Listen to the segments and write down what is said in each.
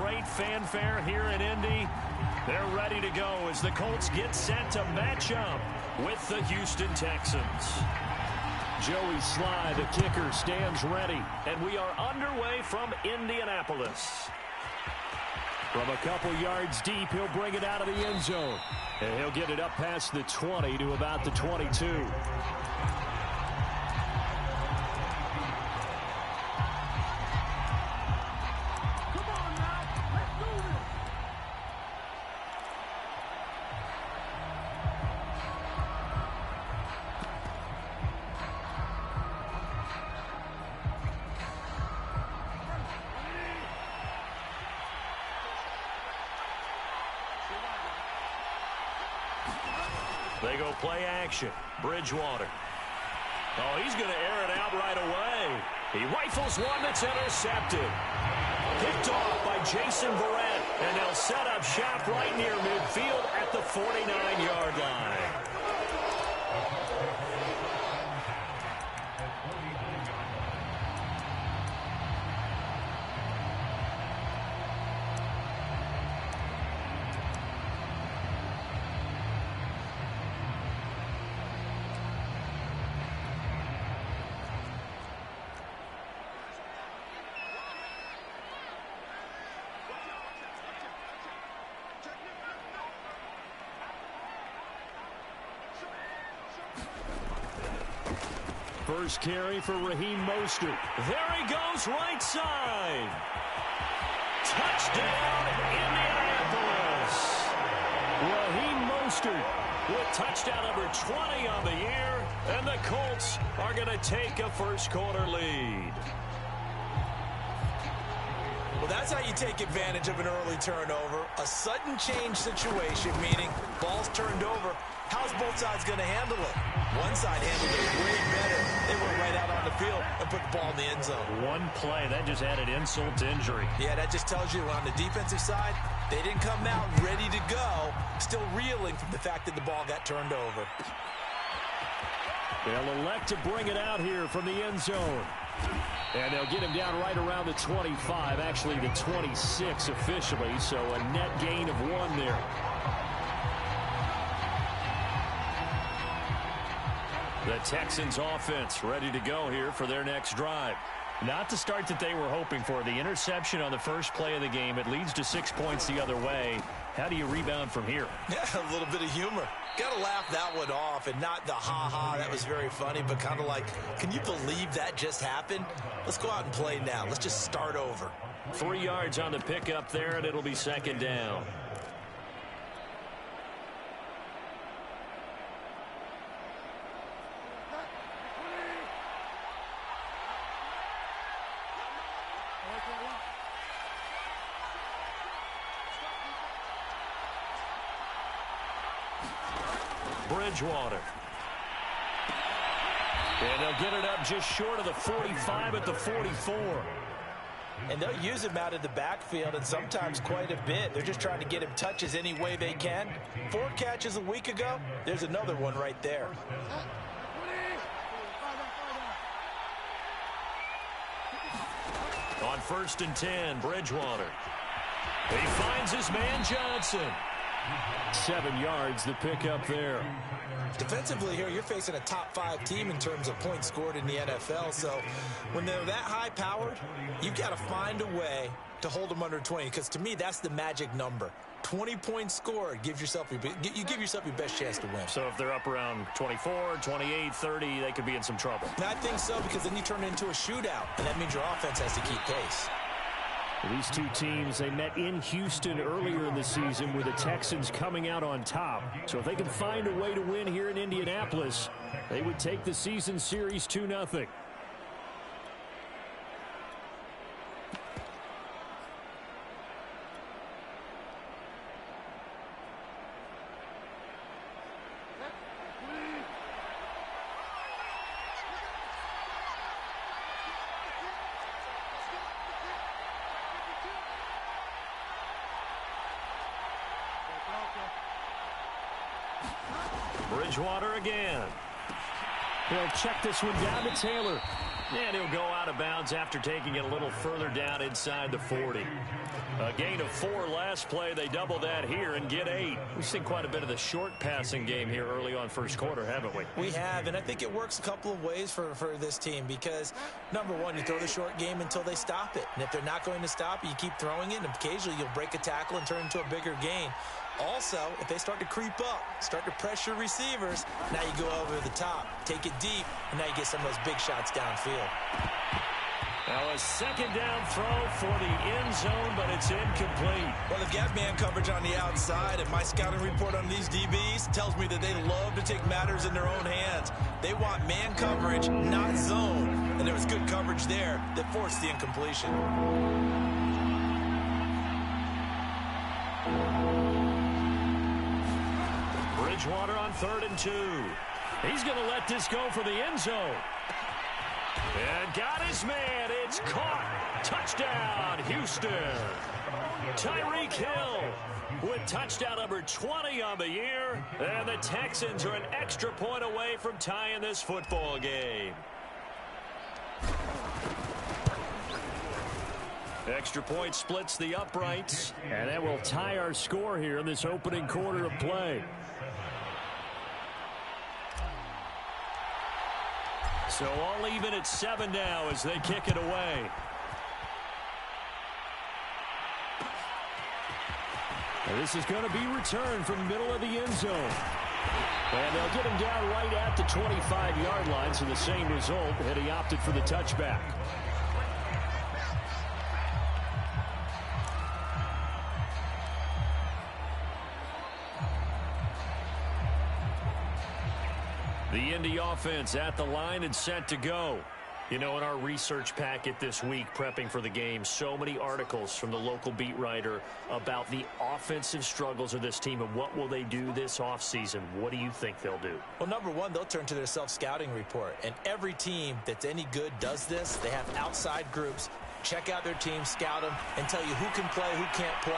great fanfare here in Indy. They're ready to go as the Colts get set to match up with the Houston Texans. Joey Sly, the kicker, stands ready, and we are underway from Indianapolis. From a couple yards deep, he'll bring it out of the end zone. And he'll get it up past the 20 to about the 22. They go play action. Bridgewater. Oh, he's going to air it out right away. He rifles one that's intercepted. Picked off by Jason Verrett. And they'll set up shop right near midfield at the 49-yard line. First carry for Raheem Mostert. There he goes, right side. Touchdown, Indianapolis. Raheem Mostert with touchdown number 20 on the year, and the Colts are going to take a first-quarter lead. Well, that's how you take advantage of an early turnover. A sudden change situation, meaning ball's turned over. How's both sides going to handle it? One side handled it way better. They went right out on the field and put the ball in the end zone. One play, that just added insult to injury. Yeah, that just tells you on the defensive side, they didn't come out ready to go, still reeling from the fact that the ball got turned over. They'll elect to bring it out here from the end zone. And they'll get him down right around the 25, actually the 26 officially, so a net gain of 1 there. The Texans offense ready to go here for their next drive. Not the start that they were hoping for. The interception on the first play of the game. It leads to 6 points the other way. How do you rebound from here? Yeah, a little bit of humor. Got to laugh that one off, and not the ha-ha, that was very funny, but kind of like, can you believe that just happened? Let's go out and play now. Let's just start over. 3 yards on the pickup there, and it'll be second down. Bridgewater. And they'll get it up just short of the 45 at the 44. And they'll use him out of the backfield, and sometimes quite a bit. They're just trying to get him touches any way they can. 4 catches a week ago. There's another one right there. On 1st and 10, Bridgewater. He finds his man Johnson. 7 yards, the pickup there. Defensively here, you're facing a top 5 team in terms of points scored in the NFL. So when they're that high-powered, you've got to find a way to hold them under 20. Because to me, that's the magic number. 20 points scored, you give yourself your best chance to win. So if they're up around 24, 28, 30, they could be in some trouble. And I think so, because then you turn it into a shootout, and that means your offense has to keep pace. These two teams, they met in Houston earlier in the season with the Texans coming out on top. So if they can find a way to win here in Indianapolis, they would take the season series 2-0. Bridgewater again. He'll check this one down to Taylor. And he'll go out of bounds after taking it a little further down inside the 40. A gain of 4 last play. They double that here and get 8. We've seen quite a bit of the short passing game here early on first quarter, haven't we? We have, and I think it works a couple of ways for this team because, number one, you throw the short game until they stop it. And if they're not going to stop it, you keep throwing it, and occasionally you'll break a tackle and turn into a bigger gain. Also, if they start to creep up, start to pressure receivers, now you go over the top, take it deep, and now you get some of those big shots downfield. Now a second down throw for the end zone, but it's incomplete. Well, they've got man coverage on the outside, and my scouting report on these DBs tells me that they love to take matters in their own hands. They want man coverage, not zone, and there was good coverage there that forced the incompletion. Bridgewater on 3rd and 2. He's going to let this go for the end zone. And got his man. It's caught. Touchdown, Houston. Tyreek Hill with touchdown number 20 on the year. And the Texans are an extra point away from tying this football game. Extra point splits the uprights. And that will tie our score here in this opening quarter of play. So all even at 7 now as they kick it away. And this is going to be returned from the middle of the end zone. And they'll get him down right at the 25-yard line, so the same result had he opted for the touchback. The Indy offense at the line and set to go. You know, in our research packet this week, prepping for the game, so many articles from the local beat writer about the offensive struggles of this team and what will they do this offseason. What do you think they'll do? Well, number one, they'll turn to their self-scouting report. And every team that's any good does this. They have outside groups. Check out their team, scout them, and tell you who can play, who can't play,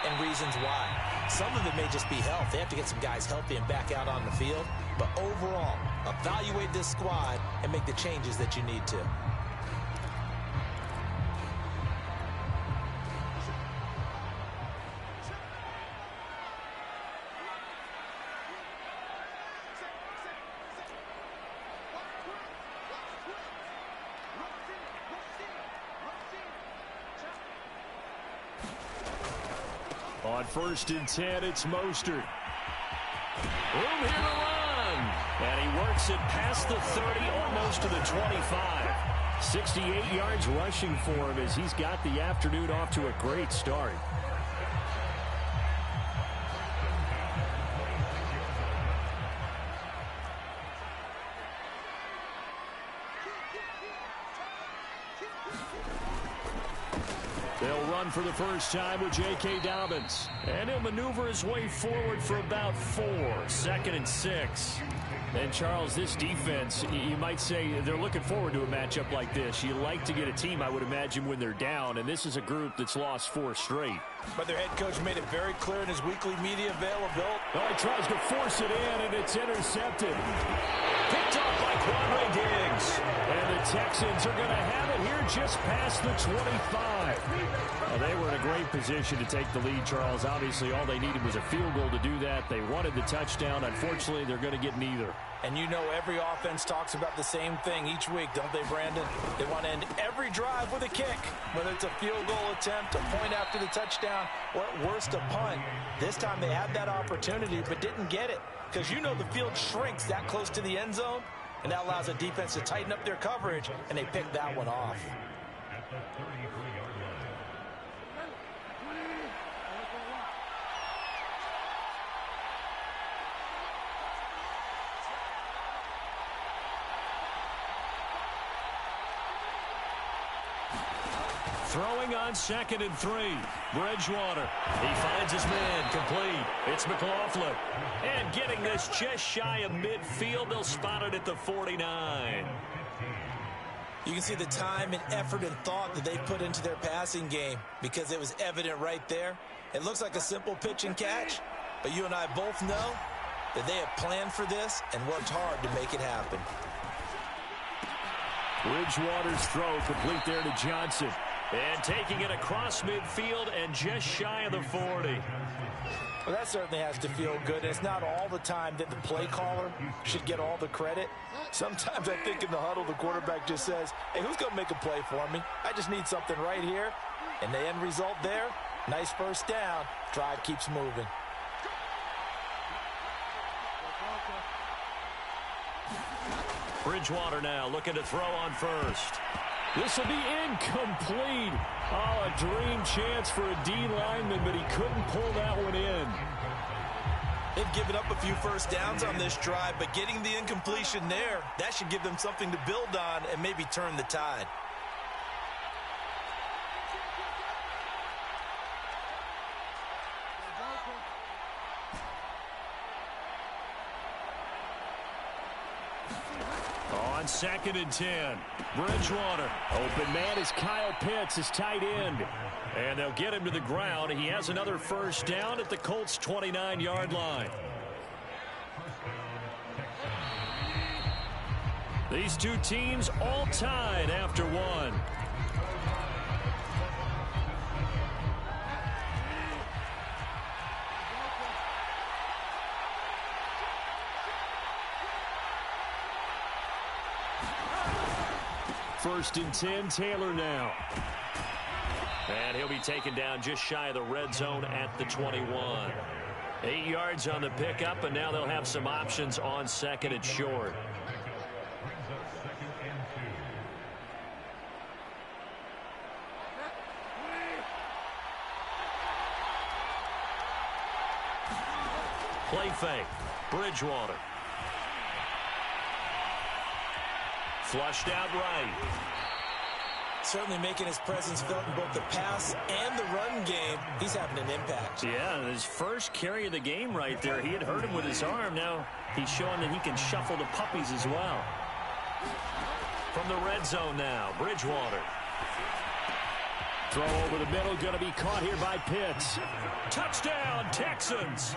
and reasons why. Some of it may just be health. They have to get some guys healthy and back out on the field. But overall, evaluate this squad and make the changes that you need to. On 1st and 10, it's Mostert. Room here to run. And he works it past the 30, almost to the 25. 68 yards rushing for him as he's got the afternoon off to a great start. They'll run for the first time with J.K. Dobbins. And he'll maneuver his way forward for about 4. 2nd and 6. And, Charles, this defense, you might say they're looking forward to a matchup like this. You like to get a team, I would imagine, when they're down. And this is a group that's lost 4 straight. But their head coach made it very clear in his weekly media availability. Oh, he tries to force it in, and it's intercepted. Picked up by Quandre Diggs. And the Texans are going to have it here just past the 25. Well, they were in a great position to take the lead, Charles. Obviously, all they needed was a field goal to do that. They wanted the touchdown. Unfortunately, they're going to get neither. And you know every offense talks about the same thing each week, don't they, Brandon? They want to end every drive with a kick, whether it's a field goal attempt, a point after the touchdown, or at worst a punt. This time they had that opportunity but didn't get it because you know the field shrinks that close to the end zone, and that allows the defense to tighten up their coverage, and they picked that one off. Throwing on 2nd and 3. Bridgewater. He finds his man complete. It's McLaughlin. And getting this just shy of midfield. They'll spot it at the 49. You can see the time and effort and thought that they put into their passing game because it was evident right there. It looks like a simple pitch and catch, but you and I both know that they have planned for this and worked hard to make it happen. Bridgewater's throw complete there to Johnson. And taking it across midfield and just shy of the 40. Well, that certainly has to feel good. It's not all the time that the play caller should get all the credit. Sometimes I think in the huddle, the quarterback just says, hey, who's going to make a play for me? I just need something right here. And the end result there, nice first down. Drive keeps moving. Bridgewater now looking to throw on first. This will be incomplete. Oh, a dream chance for a D lineman, but he couldn't pull that one in. They've given up a few first downs on this drive, but getting the incompletion there, that should give them something to build on and maybe turn the tide. On 2nd and 10, Bridgewater. Open man is Kyle Pitts, his tight end. And they'll get him to the ground. He has another first down at the Colts' 29-yard line. These two teams all tied after one. First and 10, Taylor now. And he'll be taken down just shy of the red zone at the 21. 8 yards on the pickup, and now they'll have some options on 2nd and short. Play fake. Bridgewater. Flushed out right. Certainly making his presence felt in both the pass and the run game. He's having an impact. Yeah, his first carry of the game right there. He had hurt him with his arm. Now he's showing that he can shuffle the puppies as well. From the red zone now, Bridgewater. Throw over the middle, going to be caught here by Pitts. Touchdown, Texans.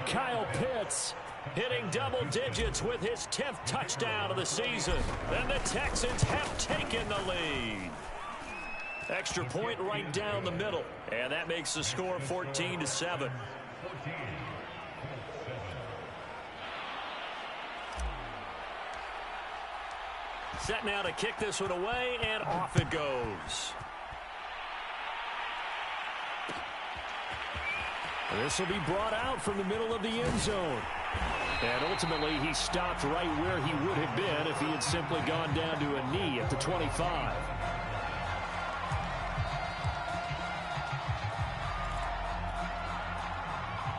Kyle Pitts hitting double digits with his 10th touchdown of the season. And the Texans have taken the lead. Extra point right down the middle. And that makes the score 14-7. Set now to kick this one away, and off it goes. This will be brought out from the middle of the end zone. And ultimately, he stopped right where he would have been if he had simply gone down to a knee at the 25.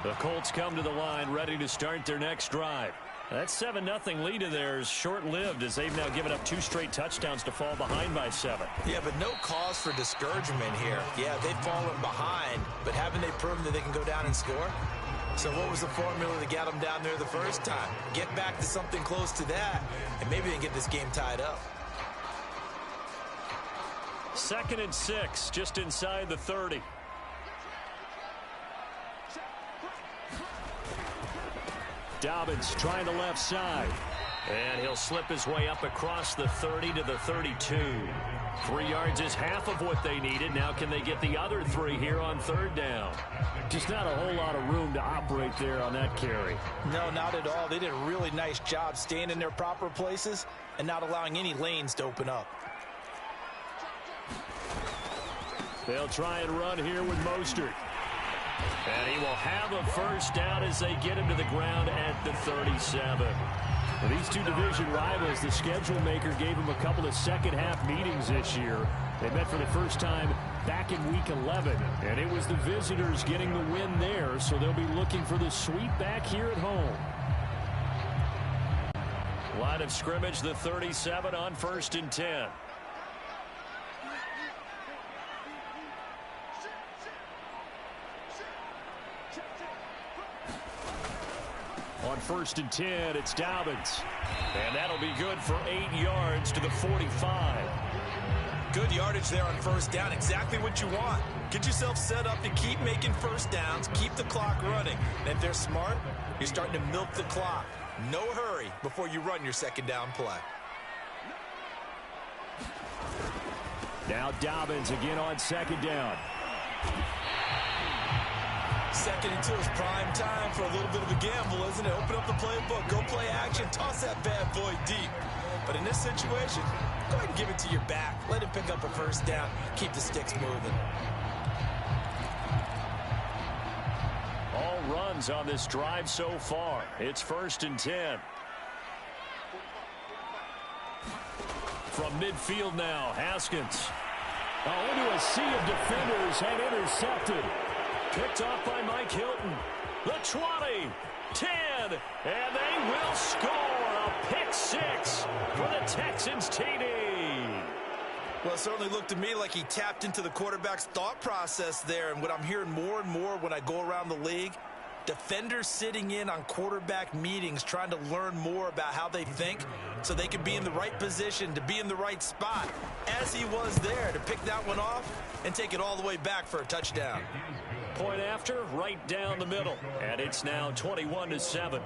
The Colts come to the line ready to start their next drive. That 7-0 lead of theirs short-lived as they've now given up 2 straight touchdowns to fall behind by 7. Yeah, but no cause for discouragement here. Yeah, they've fallen behind, but haven't they proven that they can go down and score? So what was the formula that got them down there the first time? Get back to something close to that, and maybe they can get this game tied up. 2nd and 6, just inside the 30. Dobbins trying the left side. And he'll slip his way up across the 30 to the 32. 3 yards is half of what they needed. Now can they get the other 3 here on 3rd down? Just not a whole lot of room to operate there on that carry. No, not at all. They did a really nice job staying in their proper places and not allowing any lanes to open up. They'll try and run here with Mostert. And he will have a first down as they get him to the ground at the 37. For these two division rivals, the schedule maker gave them a couple of second-half meetings this year. They met for the first time back in Week 11, and it was the visitors getting the win there, so they'll be looking for the sweep back here at home. Line of scrimmage, the 37 on 1st and 10. On 1st and 10, it's Dobbins. And that'll be good for 8 yards to the 45. Good yardage there on 1st down. Exactly what you want. Get yourself set up to keep making first downs, keep the clock running. And if they're smart, you're starting to milk the clock. No hurry before you run your 2nd down play. Now Dobbins again on second down. Second until it's prime time for a little bit of a gamble, isn't it? Open up the playbook, go play action, toss that bad boy deep. But in this situation, go ahead and give it to your back. Let him pick up a first down. Keep the sticks moving. All runs on this drive so far. It's 1st and 10. From midfield now, Haskins. Into a sea of defenders and intercepted. Picked off by Mike Hilton. The 20, 10, and they will score a pick six for the Texans TD. Well, it certainly looked to me like he tapped into the quarterback's thought process there. And what I'm hearing more and more when I go around the league, defenders sitting in on quarterback meetings trying to learn more about how they think so they can be in the right position to be in the right spot, as he was there to pick that one off and take it all the way back for a touchdown. Point after, right down the middle. And it's now 21-7.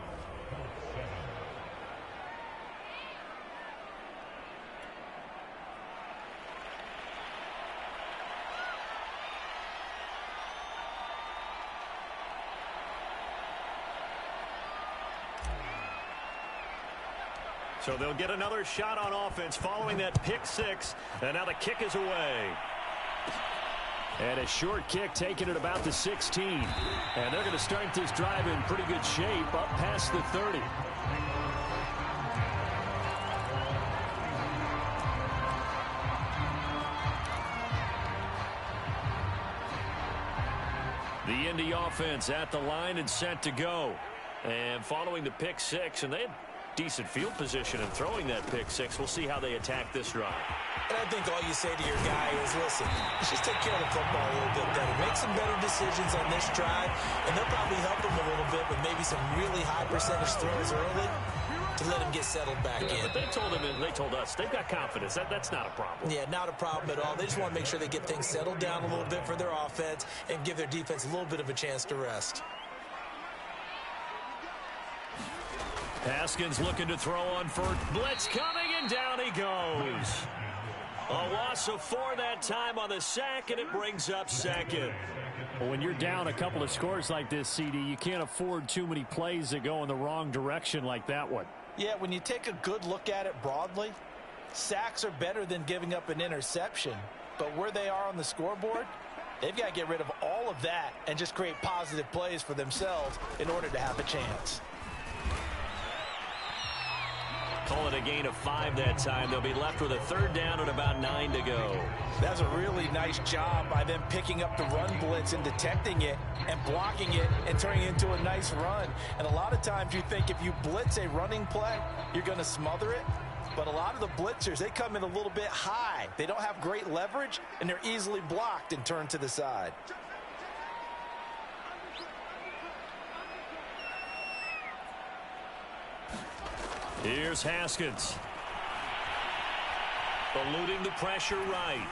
So they'll get another shot on offense following that pick six. And now the kick is away. And a short kick taken at about the 16. And they're going to start this drive in pretty good shape up past the 30. The Indy offense at the line and set to go. And following the pick six, and they had decent field position in throwing that pick six. We'll see how they attack this drive. And I think all you say to your guy is, listen, let's just take care of the football a little bit better. Make some better decisions on this drive, and they'll probably help him a little bit with maybe some really high percentage throws early to let him get settled back in. But they told him, and they told us, they've got confidence. That's not a problem. Yeah, not a problem at all. They just want to make sure they get things settled down a little bit for their offense and give their defense a little bit of a chance to rest. Haskins looking to throw on first. Blitz coming, and down he goes. A loss of 4 that time on the sack, and it brings up second. Well, when you're down a couple of scores like this, CD, you can't afford too many plays that go in the wrong direction like that one. Yeah, when you take a good look at it broadly, sacks are better than giving up an interception. But where they are on the scoreboard, they've got to get rid of all of that and just create positive plays for themselves in order to have a chance. Call it a gain of 5 that time. They'll be left with a 3rd down and about 9 to go. That's a really nice job by them picking up the run blitz and detecting it and blocking it and turning it into a nice run. And a lot of times you think if you blitz a running play, you're going to smother it. But a lot of the blitzers, they come in a little bit high. They don't have great leverage, and they're easily blocked and turned to the side. Here's Haskins. Eluding the pressure right.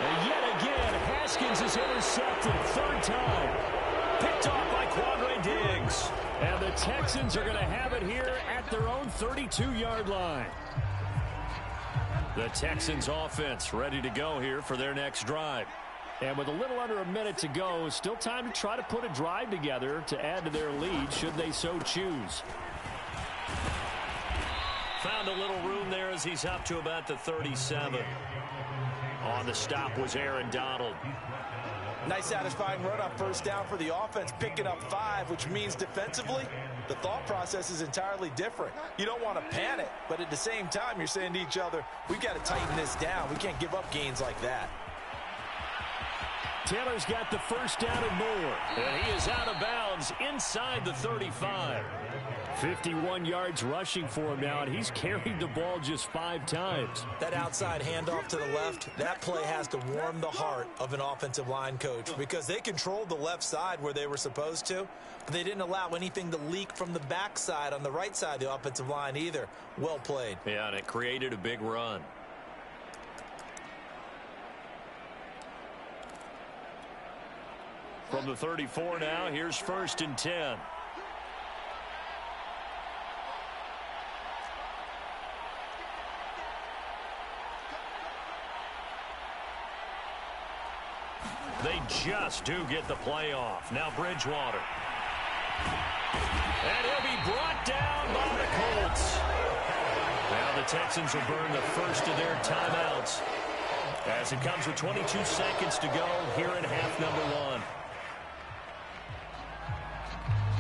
And yet again, Haskins is intercepted. 3rd time. Picked off by Quandre Diggs. And the Texans are going to have it here at their own 32-yard line. The Texans offense ready to go here for their next drive. And with a little under a minute to go, still time to try to put a drive together to add to their lead should they so choose. Found a little room there as he's up to about the 37. On the stop was Aaron Donald. Nice satisfying run on 1st down for the offense, picking up 5, which means defensively, the thought process is entirely different. You don't want to panic, but at the same time, you're saying to each other, we've got to tighten this down. We can't give up gains like that. Taylor's got the 1st down and more. And he is out of bounds inside the 35. 51 yards rushing for him now, and he's carried the ball just 5 times. That outside handoff to the left, that play has to warm the heart of an offensive line coach because they controlled the left side where they were supposed to, but they didn't allow anything to leak from the backside on the right side of the offensive line either. Well played. Yeah, and it created a big run. From the 34 now, here's 1st and 10. just do get the play off. Now Bridgewater. And he'll be brought down by the Colts. Now the Texans will burn the first of their timeouts as it comes with 22 seconds to go here in half number one.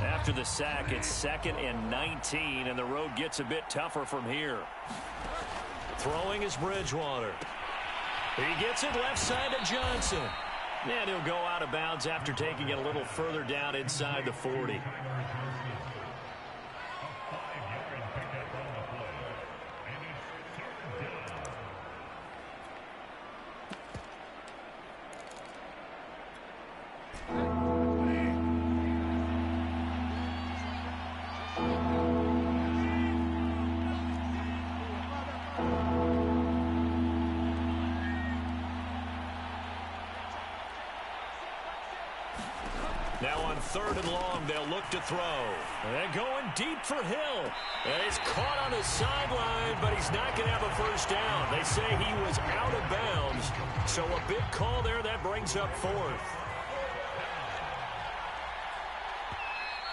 After the sack, it's 2nd and 19, and the road gets a bit tougher from here. Throwing is Bridgewater. He gets it left side to Johnson. And he'll go out of bounds after taking it a little further down inside the 40. Now on 3rd and long, they'll look to throw. And going deep for Hill. And he's caught on the sideline, but he's not going to have a first down. They say he was out of bounds. So a big call there. That brings up 4th.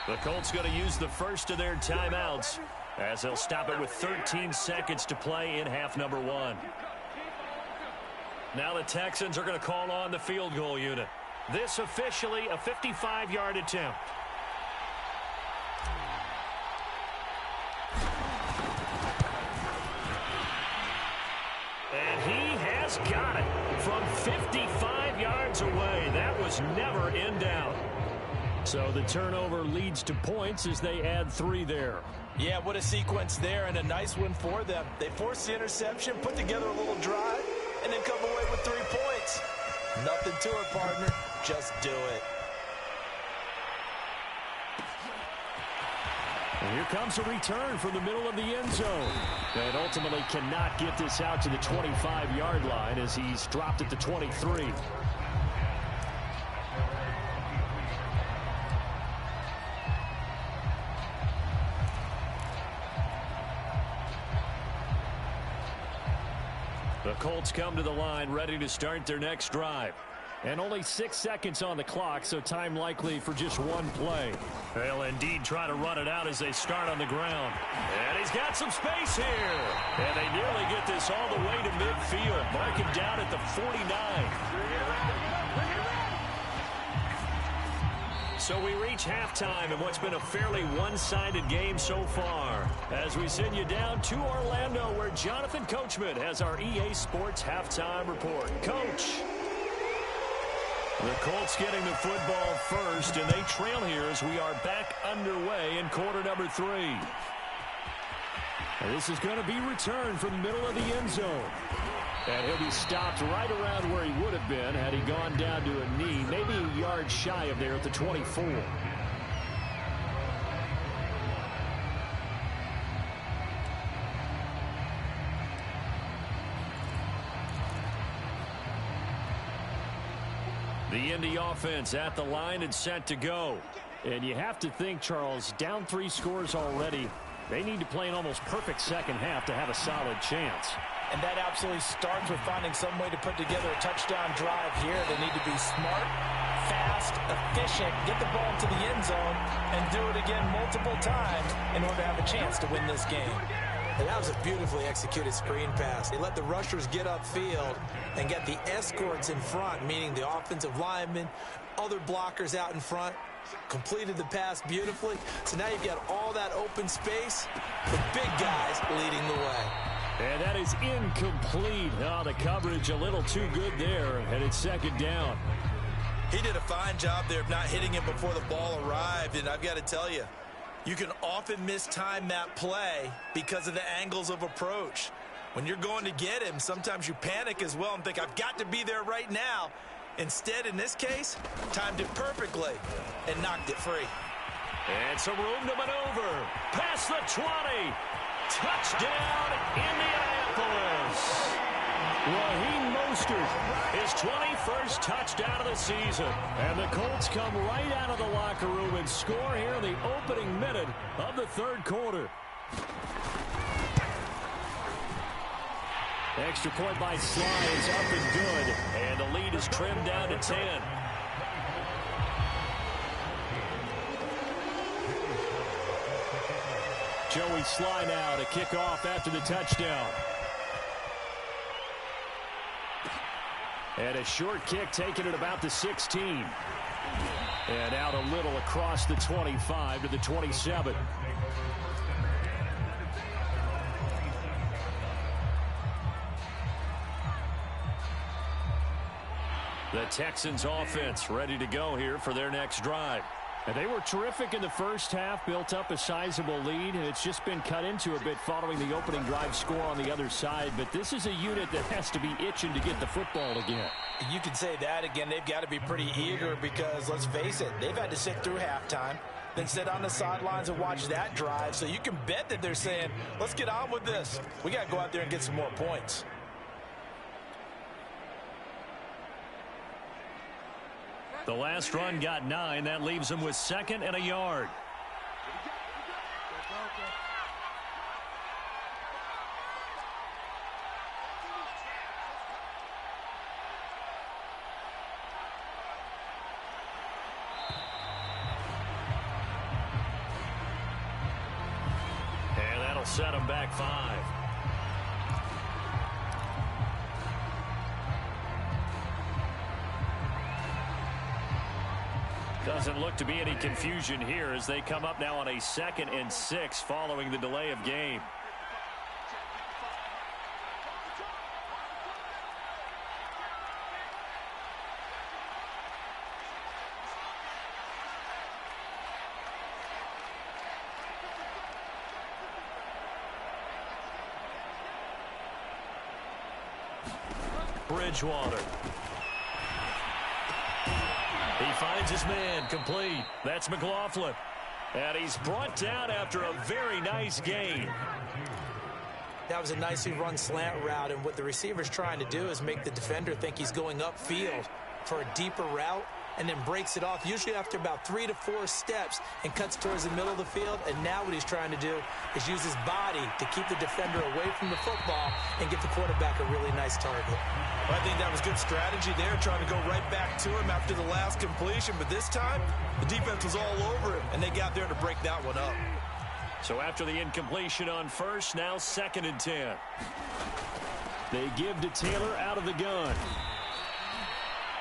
The Colts going to use the first of their timeouts as they'll stop it with 13 seconds to play in half number one. Now the Texans are going to call on the field goal unit. This officially a 55-yard attempt. And he has got it from 55 yards away. That was never in doubt. So the turnover leads to points as they add 3 there. Yeah, what a sequence there, and a nice one for them. They forced the interception, put together a little drive, and then come away with 3 points. Nothing to it, partner. Just do it. And here comes a return from the middle of the end zone. And ultimately cannot get this out to the 25-yard line as he's dropped at the 23. The Colts come to the line ready to start their next drive. And only 6 seconds on the clock, so time likely for just one play. They'll indeed try to run it out as they start on the ground. And he's got some space here. And they nearly get this all the way to midfield. Mark him down at the 49. So we reach halftime in what's been a fairly one-sided game so far. As we send you down to Orlando, where Jonathan Coachman has our EA Sports halftime report. Coach. The Colts getting the football first, and they trail here as we are back underway in quarter number 3. And this is going to be returned from the middle of the end zone. And he'll be stopped right around where he would have been had he gone down to a knee, maybe a yard shy of there at the 24. The Indy offense at the line and set to go. And you have to think, Charles, down 3 scores already. They need to play an almost perfect second half to have a solid chance. And that absolutely starts with finding some way to put together a touchdown drive here. They need to be smart, fast, efficient, get the ball into the end zone, and do it again multiple times in order to have a chance to win this game. And that was a beautifully executed screen pass. They let the rushers get upfield and get the escorts in front, meaning the offensive linemen, other blockers out in front, completed the pass beautifully. So now you've got all that open space, the big guys leading the way. And that is incomplete. Oh, the coverage a little too good there, and it's second down. He did a fine job there of not hitting him before the ball arrived, and I've got to tell you, you can often mistime that play because of the angles of approach. When you're going to get him, sometimes you panic as well and think, I've got to be there right now. Instead, in this case, timed it perfectly and knocked it free. And some room to maneuver. Past the 20. Touchdown, Indianapolis. Raheem Mostert, his 21st touchdown of the season. And the Colts come right out of the locker room and score here in the opening minute of the third quarter. Extra point by Sly is up and good. And the lead is trimmed down to 10. Joey Sly now to kick off after the touchdown. And a short kick taken at about the 16. And out a little across the 25 to the 27. The Texans offense ready to go here for their next drive. And they were terrific in the first half, built up a sizable lead, and it's just been cut into a bit following the opening drive score on the other side. But this is a unit that has to be itching to get the football again. You can say that again. They've got to be pretty eager because, let's face it, they've had to sit through halftime, then sit on the sidelines and watch that drive. So you can bet that they're saying, let's get on with this. We got to go out there and get some more points. The last run got 9. That leaves them with 2nd and a yard. And that'll set them back 5. Doesn't look to be any confusion here as they come up now on a 2nd and 6 following the delay of game. Bridgewater. He finds his man, complete. That's McLaughlin. And he's brought down after a very nice gain. That was a nicely run slant route, and what the receiver's trying to do is make the defender think he's going upfield for a deeper route and then breaks it off, usually after about 3 to 4 steps, and cuts towards the middle of the field. And now what he's trying to do is use his body to keep the defender away from the football and get the quarterback a really nice target. I think that was good strategy there, trying to go right back to him after the last completion. But this time, the defense was all over him, and they got there to break that one up. So after the incompletion on first, now 2nd and 10. They give to Taylor out of the gun.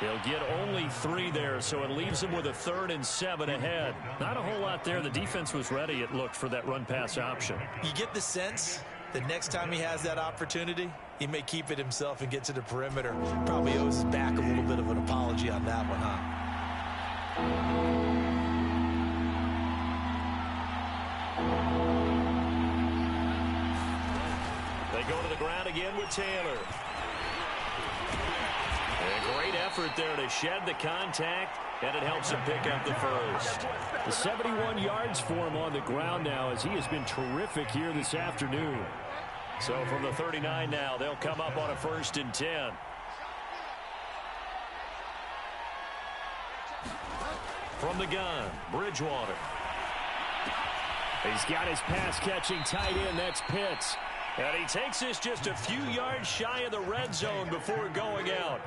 He'll get only 3 there, so it leaves him with a 3rd and 7 ahead. Not a whole lot there. The defense was ready, it looked, for that run-pass option. You get the sense that next time he has that opportunity, he may keep it himself and get to the perimeter. Probably owes his back a little bit of an apology on that one, huh? They go to the ground again with Taylor. A great effort there to shed the contact, and it helps him pick up the first. The 71 yards for him on the ground now, as he has been terrific here this afternoon. So from the 39 now, they'll come up on a 1st and 10. From the gun, Bridgewater. He's got his pass-catching tight end. That's Pitts. And he takes this just a few yards shy of the red zone before going out.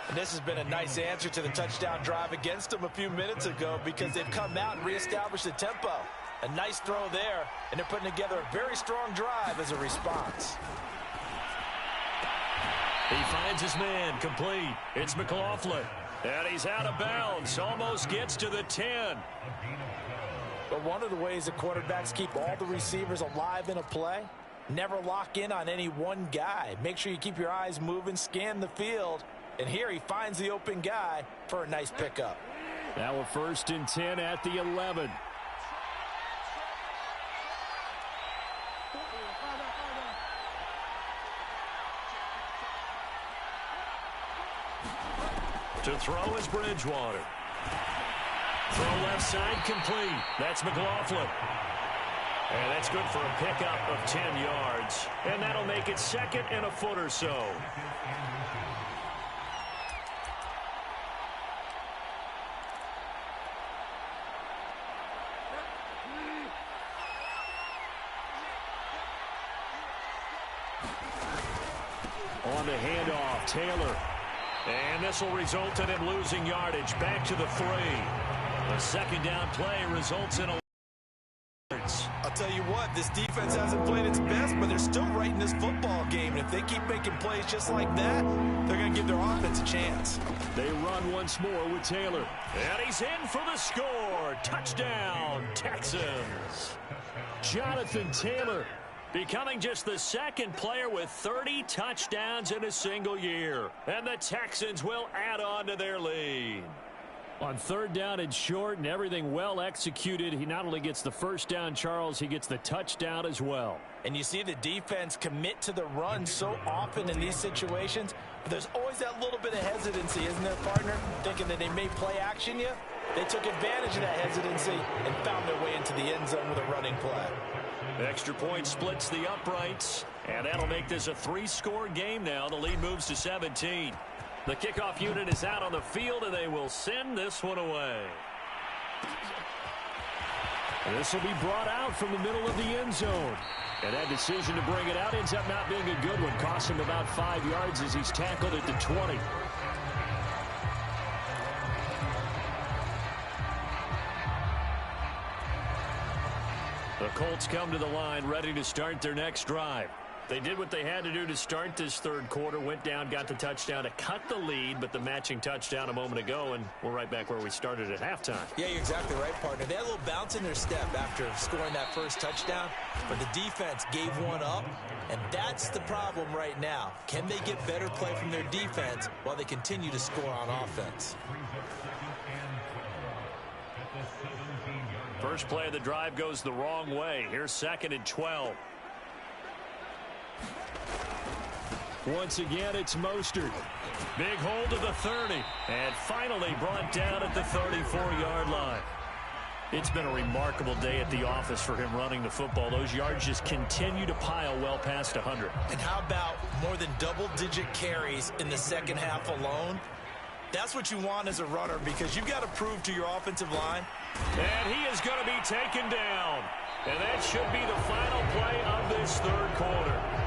And this has been a nice answer to the touchdown drive against them a few minutes ago, because they've come out and reestablished the tempo. A nice throw there, and they're putting together a very strong drive as a response. He finds his man, complete. It's McLaughlin. And he's out of bounds, almost gets to the 10. But one of the ways the quarterbacks keep all the receivers alive in a play, never lock in on any one guy. Make sure you keep your eyes moving, scan the field. And here he finds the open guy for a nice pickup. Now a 1st and 10 at the 11. To throw is Bridgewater. Throw left side, complete. That's McLaughlin. And that's good for a pickup of 10 yards. And that'll make it 2nd and a foot or so. On the handoff, Taylor. And this will result in him losing yardage. Back to the 3. The 2nd down play results in a tell you what, this defense hasn't played its best, but they're still right in this football game. And if they keep making plays just like that, they're going to give their offense a chance. They run once more with Taylor. And he's in for the score. Touchdown, Texans. Jonathan Taylor becoming just the second player with 30 touchdowns in a single year. And the Texans will add on to their lead. On third down and short and everything well executed, he not only gets the first down, Charles, he gets the touchdown as well. And you see the defense commit to the run so often in these situations, but there's always that little bit of hesitancy, isn't there, partner? Thinking that they may play action you. They took advantage of that hesitancy and found their way into the end zone with a running play. Extra point splits the uprights, and that'll make this a 3-score game now. The lead moves to 17. The kickoff unit is out on the field, and they will send this one away. This will be brought out from the middle of the end zone. And that decision to bring it out ends up not being a good one. Costs him about 5 yards as he's tackled at the 20. The Colts come to the line ready to start their next drive. They did what they had to do to start this third quarter, went down, got the touchdown to cut the lead, but the matching touchdown a moment ago, and we're right back where we started at halftime. Yeah, you're exactly right, partner. They had a little bounce in their step after scoring that first touchdown, but the defense gave one up, and that's the problem right now. Can they get better play from their defense while they continue to score on offense? First play of the drive goes the wrong way. Here's 2nd and 12. Once again, it's Mostert. Big hold of the 30. And finally brought down at the 34-yard line. It's been a remarkable day at the office for him running the football. Those yards just continue to pile well past 100. And how about more than double-digit carries in the second half alone? That's what you want as a runner, because you've got to prove to your offensive line. And he is going to be taken down. And that should be the final play of this third quarter.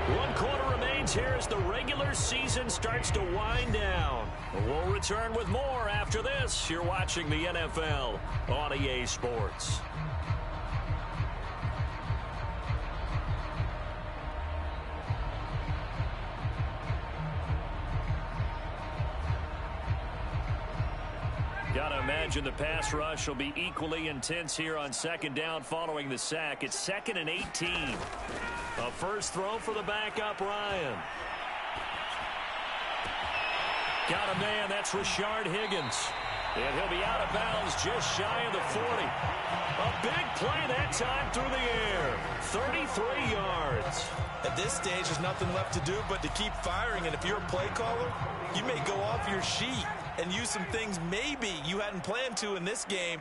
1 quarter remains here as the regular season starts to wind down. We'll return with more after this. You're watching the NFL on EA Sports. Got to imagine the pass rush will be equally intense here on second down following the sack. It's 2nd and 18. A first throw for the backup, Ryan. Got a man, that's Rashard Higgins. And he'll be out of bounds just shy of the 40. A big play that time through the air. 33 yards. At this stage, there's nothing left to do but to keep firing. And if you're a play caller, you may go off your sheet and use some things maybe you hadn't planned to in this game.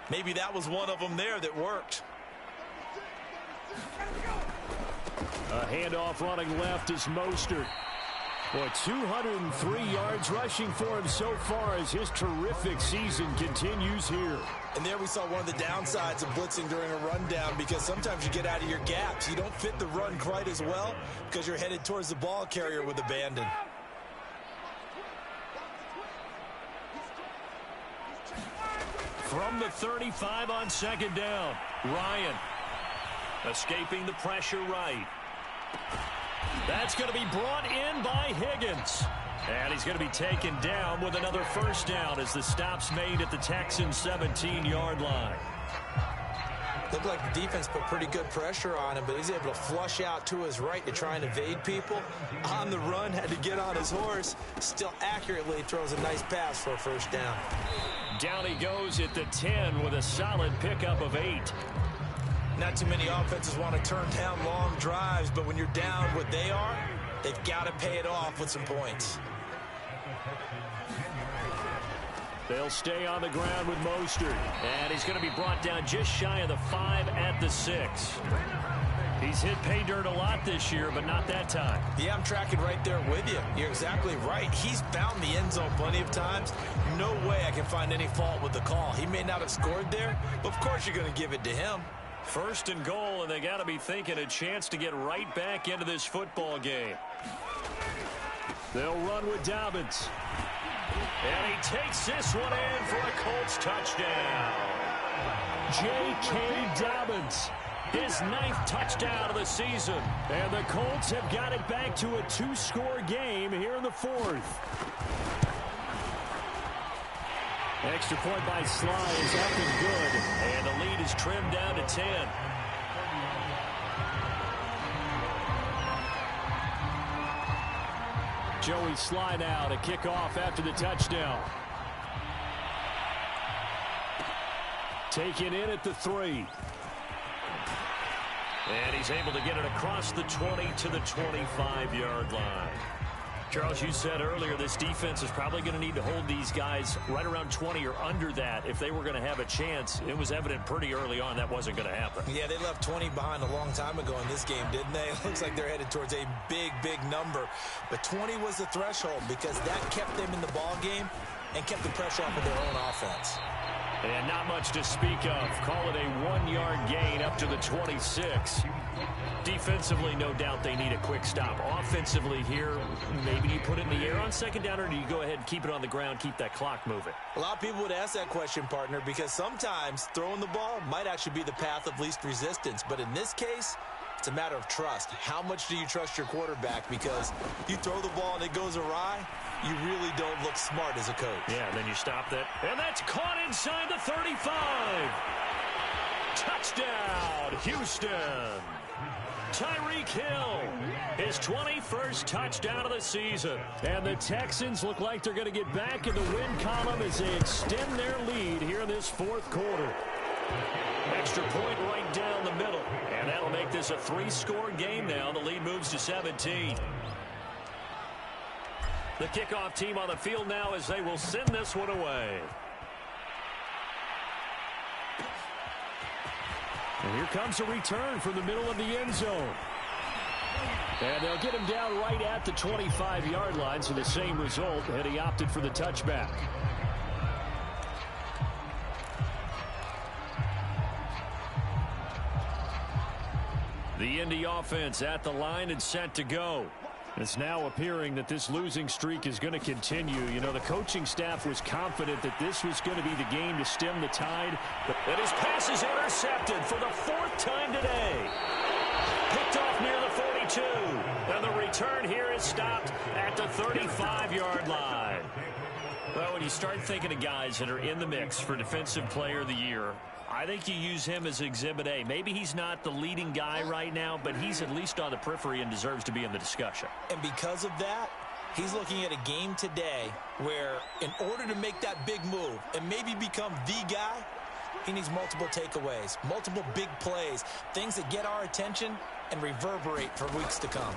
Maybe that was one of them there that worked. A handoff running left is Mostert. Boy, 203 yards rushing for him so far as his terrific season continues here. And there we saw one of the downsides of blitzing during a rundown, because sometimes you get out of your gaps. You don't fit the run quite as well because you're headed towards the ball carrier with abandon. From the 35 on second down, Ryan escaping the pressure right. That's going to be brought in by Higgins. And he's going to be taken down with another first down as the stop's made at the Texans' 17-yard line. Looked like the defense put pretty good pressure on him, but he's able to flush out to his right to try and evade people. On the run, had to get on his horse. Still accurately throws a nice pass for a first down. Down he goes at the 10 with a solid pickup of 8. Not too many offenses want to turn down long drives, but when you're down what they are, they've got to pay it off with some points. They'll stay on the ground with Mostert. And he's going to be brought down just shy of the 5 at the 6. He's hit pay dirt a lot this year, but not that time. Yeah, I'm tracking right there with you. You're exactly right. He's found the end zone plenty of times. No way I can find any fault with the call. He may not have scored there, but of course you're going to give it to him. 1st and goal, and they got to be thinking a chance to get right back into this football game. They'll run with Dobbins. And he takes this one in for a Colts touchdown. J.K. Dobbins his 9th touchdown of the season. And the Colts have got it back to a 2-score game here in the 4th. Extra point by Sly is up and good. And the lead is trimmed down to 10. Joey Sly now to kick off after the touchdown. Taken in at the 3. And he's able to get it across the 20 to the 25-yard line. Charles, you said earlier this defense is probably going to need to hold these guys right around 20 or under that if they were going to have a chance. It was evident pretty early on that wasn't going to happen. Yeah, they left 20 behind a long time ago in this game, didn't they? It looks like they're headed towards a big, big number. But 20 was the threshold because that kept them in the ball game and kept the pressure off of their own offense. And not much to speak of. Call it a 1-yard gain up to the 26. Defensively, no doubt they need a quick stop. Offensively here, maybe you put it in the air on second down, or do you go ahead and keep it on the ground, keep that clock moving? A lot of people would ask that question, partner, because sometimes throwing the ball might actually be the path of least resistance. But in this case, it's a matter of trust. How much do you trust your quarterback? Because you throw the ball and it goes awry, you really don't look smart as a coach. Yeah, and then you stop that. And that's caught inside the 35. Touchdown, Houston. Tyreek Hill, his 21st touchdown of the season. And the Texans look like they're going to get back in the win column as they extend their lead here in this 4th quarter. Extra point right down the middle. And that'll make this a 3-score game now. The lead moves to 17. The kickoff team on the field now as they will send this one away. And here comes a return from the middle of the end zone. And they'll get him down right at the 25-yard line, so the same result, and he opted for the touchback. The Indy offense at the line and set to go. It's now appearing that this losing streak is going to continue. You know, the coaching staff was confident that this was going to be the game to stem the tide. And his pass is intercepted for the 4th time today. Picked off near the 42. And the return here is stopped at the 35-yard line. Well, when you start thinking of guys that are in the mix for Defensive Player of the Year, I think you use him as Exhibit A. Maybe he's not the leading guy right now, but he's at least on the periphery and deserves to be in the discussion. And because of that, he's looking at a game today where in order to make that big move and maybe become the guy, he needs multiple takeaways, multiple big plays, things that get our attention and reverberate for weeks to come.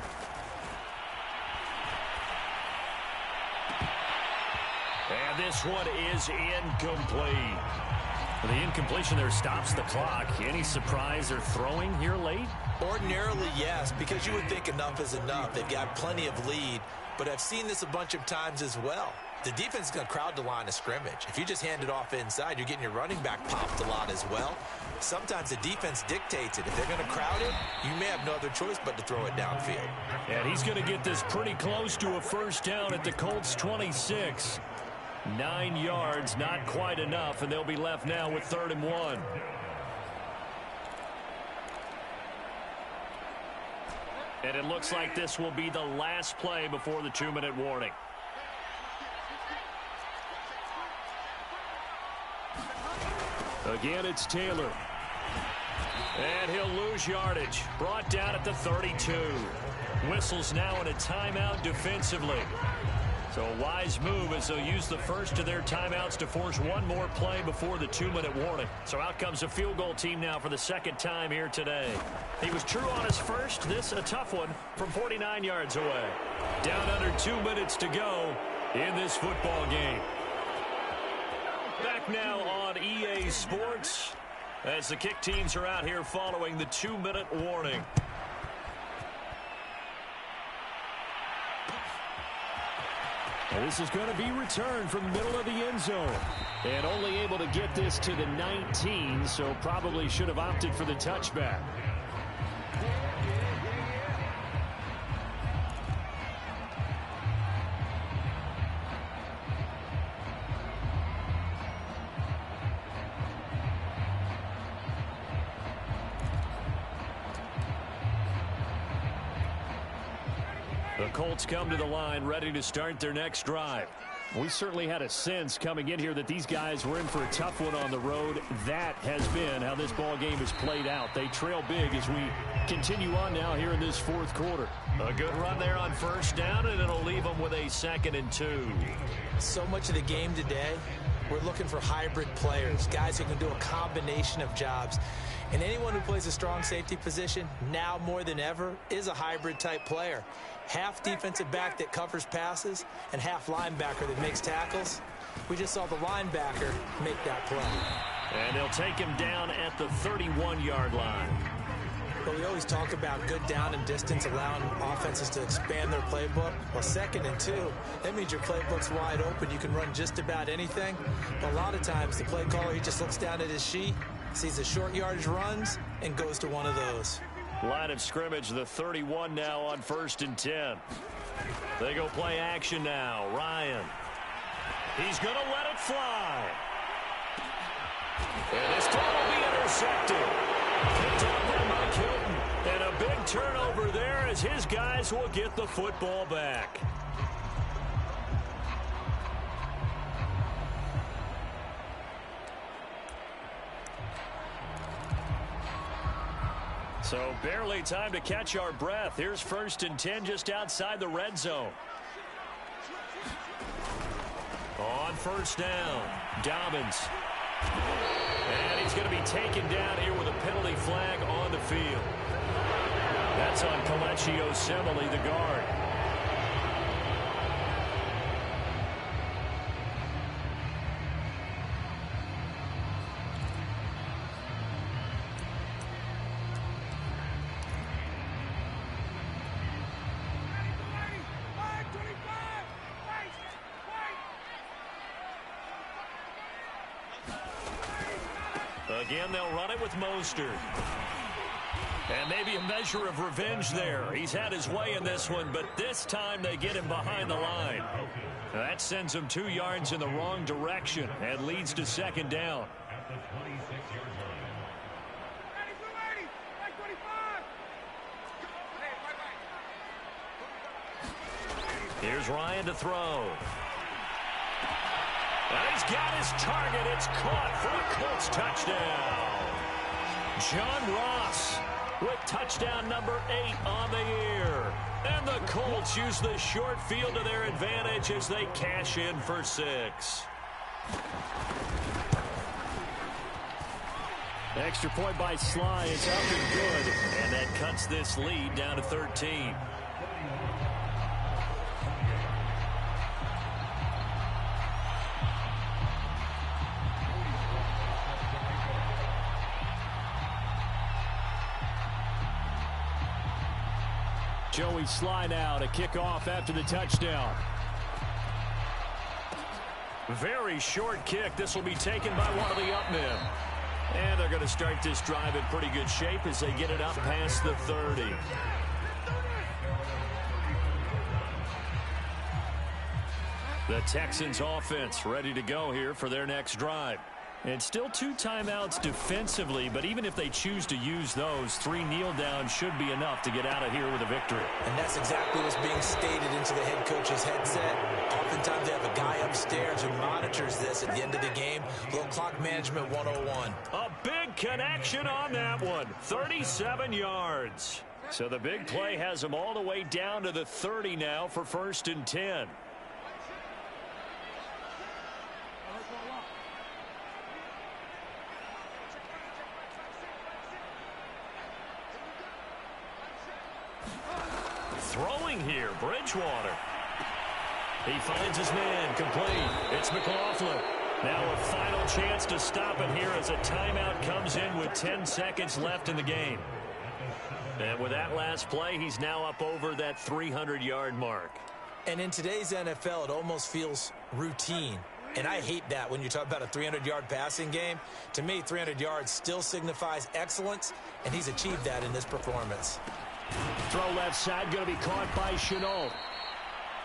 And this one is incomplete. The incompletion there stops the clock. Any surprise they're throwing here late? Ordinarily, yes, because you would think enough is enough. They've got plenty of lead, but I've seen this a bunch of times as well. The defense is going to crowd the line of scrimmage. If you just hand it off inside, you're getting your running back popped a lot as well. Sometimes the defense dictates it. If they're going to crowd it, you may have no other choice but to throw it downfield. And he's going to get this pretty close to a first down at the Colts 26. 9 yards, not quite enough, and they'll be left now with 3rd and 1. And it looks like this will be the last play before the 2-minute warning. Again, it's Taylor. And he'll lose yardage. Brought down at the 32. Whistles now in a timeout defensively. So a wise move as they'll use the first of their timeouts to force one more play before the 2-minute warning. So out comes a field goal team now for the 2nd time here today. He was true on his first. This a tough one from 49 yards away. Down under 2 minutes to go in this football game. Back now on EA Sports as the kick teams are out here following the 2-minute warning. And this is going to be returned from the middle of the end zone. And only able to get this to the 19, so probably should have opted for the touchback. The Colts come to the line ready to start their next drive. We certainly had a sense coming in here that these guys were in for a tough one on the road. That has been how this ball game has played out. They trail big as we continue on now here in this fourth quarter. A good run there on first down, and it'll leave them with a 2nd and 2. So much of the game today, we're looking for hybrid players, guys who can do a combination of jobs. And anyone who plays a strong safety position, now more than ever, is a hybrid type player. Half defensive back that covers passes and half linebacker that makes tackles. We just saw the linebacker make that play. And they'll take him down at the 31-yard line. But we always talk about good down and distance, allowing offenses to expand their playbook. Well, 2nd and 2, that means your playbook's wide open. You can run just about anything. But a lot of times, the play caller, he just looks down at his sheet, sees the short yardage runs, and goes to one of those. Line of scrimmage, the 31 now on 1st and 10. They go play action now. Ryan. He's going to let it fly. And this time will be intercepted. Picked up there by Hilton. And a big turnover there as his guys will get the football back. So barely time to catch our breath. Here's 1st and 10 just outside the red zone. On first down, Dobbins. And he's going to be taken down here with a penalty flag on the field. That's on Kelechi Osemele, the guard. Again, they'll run it with Mostert. And maybe a measure of revenge there. He's had his way in this one, but this time they get him behind the line. That sends him 2 yards in the wrong direction and leads to 2nd down. Here's Ryan to throw. And he's got his target. It's caught for a Colts touchdown. John Ross with touchdown number 8 on the year. And the Colts use the short field to their advantage as they cash in for 6. Extra point by Sly is up and good. And that cuts this lead down to 13. Joey Sly now to kick off after the touchdown. Very short kick. This will be taken by one of the up men. And they're going to start this drive in pretty good shape as they get it up past the 30. The Texans offense ready to go here for their next drive. And still 2 timeouts defensively, but even if they choose to use those, 3 kneel downs should be enough to get out of here with a victory. And that's exactly what's being stated into the head coach's headset. Oftentimes they have a guy upstairs who monitors this at the end of the game. Little clock management 101. A big connection on that one. 37 yards. So the big play has them all the way down to the 30 now for 1st and 10. Throwing here, Bridgewater. He finds his man, complete. It's McLaughlin. Now a final chance to stop it here as a timeout comes in with 10 seconds left in the game. And with that last play, he's now up over that 300-yard mark. And in today's NFL, it almost feels routine. And I hate that when you talk about a 300-yard passing game. To me, 300 yards still signifies excellence, and he's achieved that in this performance. Throw left side, going to be caught by Shenault.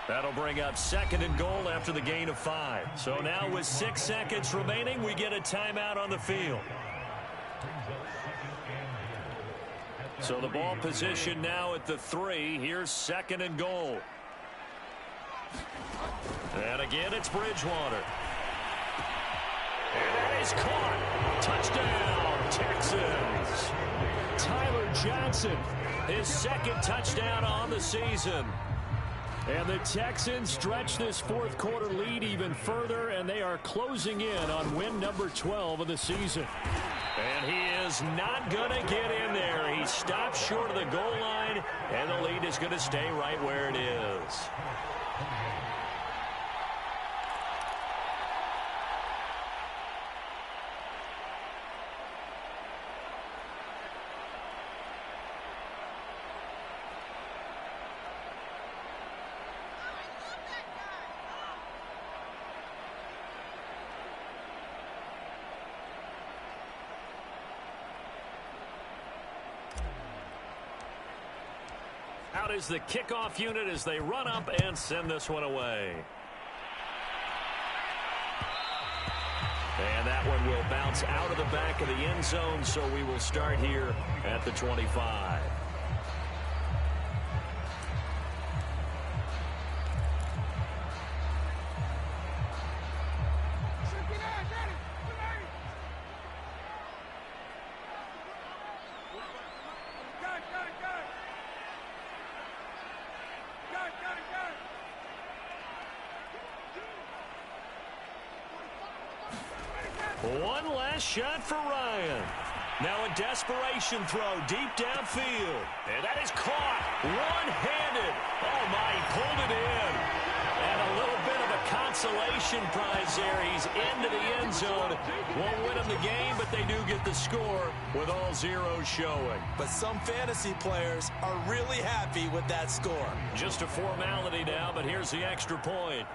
That'll bring up 2nd and goal after the gain of 5. So now with 6 seconds remaining, we get a timeout on the field. So the ball position now at the 3. Here's 2nd and goal. And again, it's Bridgewater. And that is caught. Touchdown, Texans. Tyler Johnson, his 2nd touchdown on the season. And the Texans stretch this 4th quarter lead even further, and they are closing in on win number 12 of the season. And he is not going to get in there. He stops short of the goal line, and the lead is going to stay right where it is. Out is the kickoff unit as they run up and send this one away. And that one will bounce out of the back of the end zone, so we will start here at the 25. One last shot for Ryan. Now a desperation throw deep downfield. And that is caught one-handed. Oh, my, he pulled it in. And a little bit of a consolation prize there. He's into the end zone. Won't win them the game, but they do get the score with all zeros showing. But some fantasy players are really happy with that score. Just a formality now, but here's the extra point.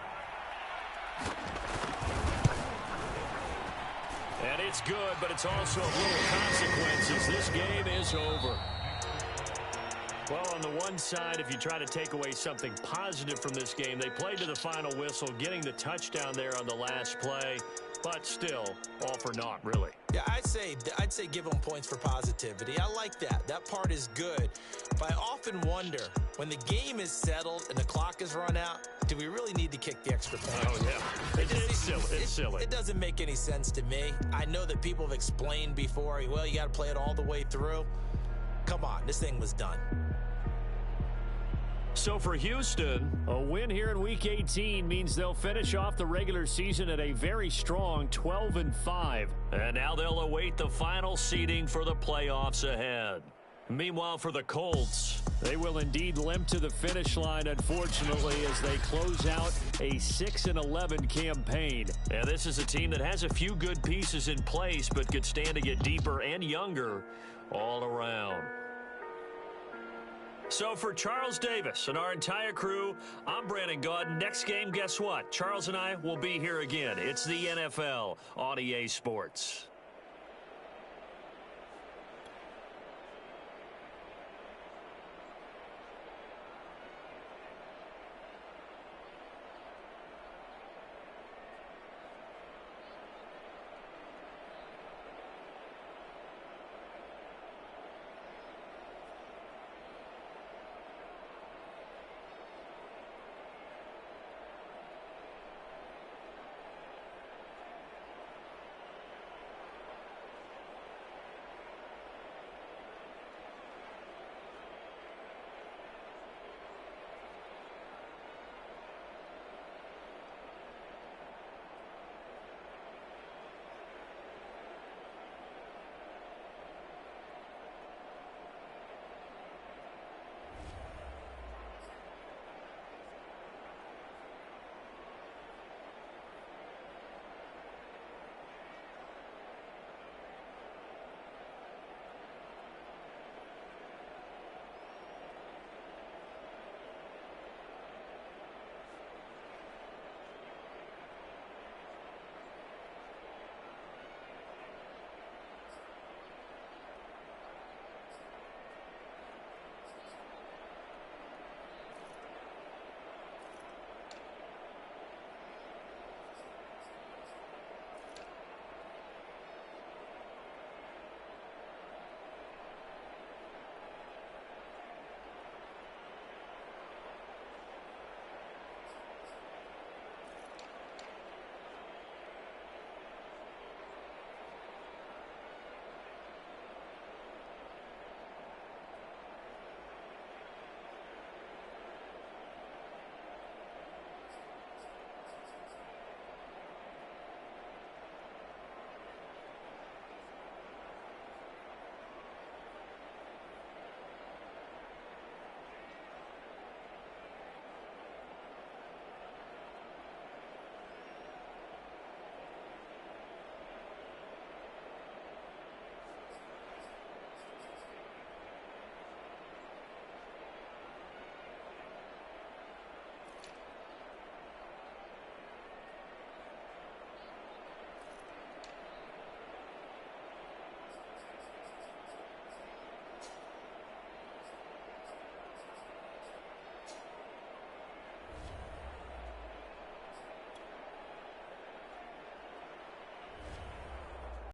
And it's good, but it's also of little consequences. This game is over. Well, on the one side, if you try to take away something positive from this game, they played to the final whistle, getting the touchdown there on the last play, but still, all for naught, really. Yeah, I'd say give them points for positivity. I like that. That part is good. But I often wonder, when the game is settled and the clock is run out, do we really need to kick the extra point? Oh, yeah. It's silly. It doesn't make any sense to me. I know that people have explained before, well, you got to play it all the way through. Come on, this thing was done. So for Houston, a win here in Week 18 means they'll finish off the regular season at a very strong 12-5. And now they'll await the final seeding for the playoffs ahead. Meanwhile, for the Colts, they will indeed limp to the finish line, unfortunately, as they close out a 6-11 campaign. And this is a team that has a few good pieces in place, but could stand to get deeper and younger all around. So for Charles Davis and our entire crew, I'm Brandon Gaudin. Next game, guess what? Charles and I will be here again. It's the NFL on EA Sports.